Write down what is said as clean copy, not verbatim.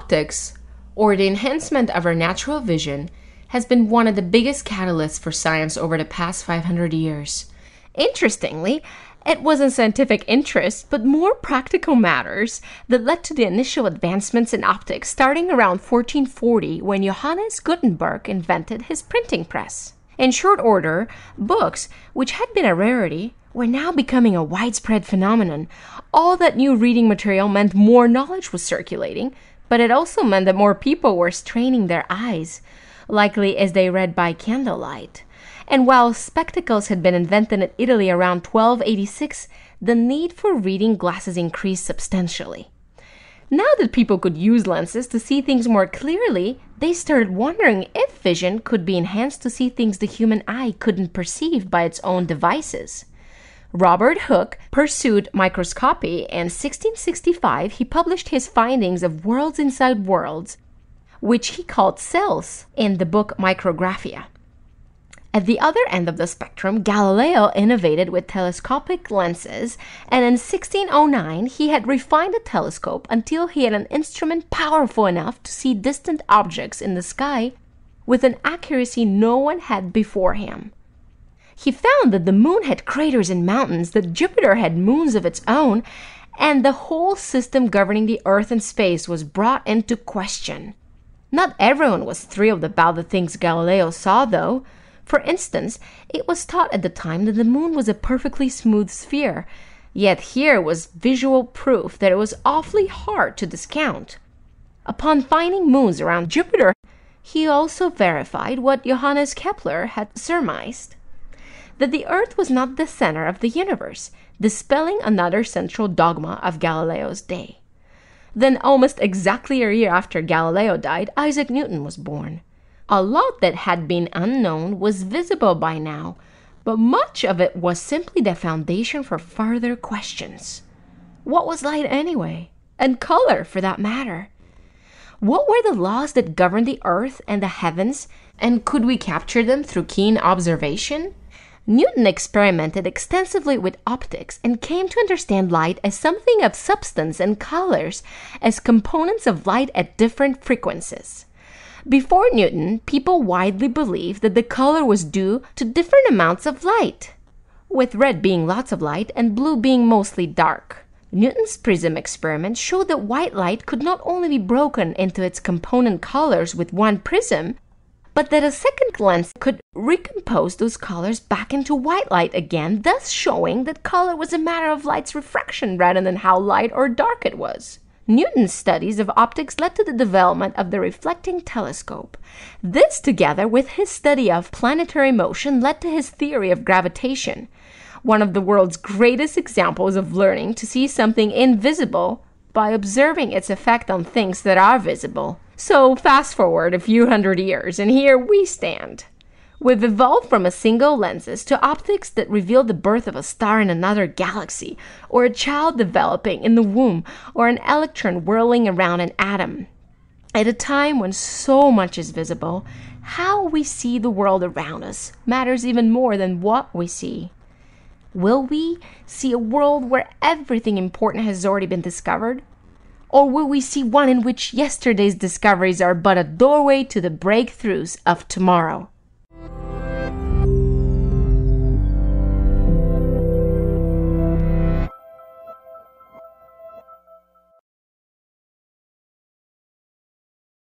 Optics, or the enhancement of our natural vision, has been one of the biggest catalysts for science over the past 500 years. Interestingly, it wasn't scientific interest, but more practical matters that led to the initial advancements in optics starting around 1440 when Johannes Gutenberg invented his printing press. In short order, books, which had been a rarity, were now becoming a widespread phenomenon. All that new reading material meant more knowledge was circulating, but it also meant that more people were straining their eyes, likely as they read by candlelight. And while spectacles had been invented in Italy around 1286, the need for reading glasses increased substantially. Now that people could use lenses to see things more clearly, they started wondering if vision could be enhanced to see things the human eye couldn't perceive by its own devices. Robert Hooke pursued microscopy, and in 1665 he published his findings of worlds inside worlds, which he called cells, in the book Micrographia. At the other end of the spectrum, Galileo innovated with telescopic lenses, and in 1609 he had refined a telescope until he had an instrument powerful enough to see distant objects in the sky with an accuracy no one had before him. He found that the moon had craters and mountains, that Jupiter had moons of its own, and the whole system governing the Earth and space was brought into question. Not everyone was thrilled about the things Galileo saw, though. For instance, it was thought at the time that the moon was a perfectly smooth sphere, yet here was visual proof that it was awfully hard to discount. Upon finding moons around Jupiter, he also verified what Johannes Kepler had surmised, that the Earth was not the center of the universe, dispelling another central dogma of Galileo's day. Then, almost exactly a year after Galileo died, Isaac Newton was born. A lot that had been unknown was visible by now, but much of it was simply the foundation for further questions. What was light anyway? And color, for that matter? What were the laws that governed the earth and the heavens, and could we capture them through keen observation? Newton experimented extensively with optics and came to understand light as something of substance and colors as components of light at different frequencies. Before Newton, people widely believed that the color was due to different amounts of light, with red being lots of light and blue being mostly dark. Newton's prism experiment showed that white light could not only be broken into its component colors with one prism, but that a second lens could recompose those colors back into white light again, thus showing that color was a matter of light's refraction rather than how light or dark it was. Newton's studies of optics led to the development of the reflecting telescope. This, together with his study of planetary motion, led to his theory of gravitation, one of the world's greatest examples of learning to see something invisible by observing its effect on things that are visible. So fast forward a few hundred years, and here we stand. We've evolved from a single lenses to optics that reveal the birth of a star in another galaxy, or a child developing in the womb, or an electron whirling around an atom. At a time when so much is visible, how we see the world around us matters even more than what we see. Will we see a world where everything important has already been discovered? Or will we see one in which yesterday's discoveries are but a doorway to the breakthroughs of tomorrow?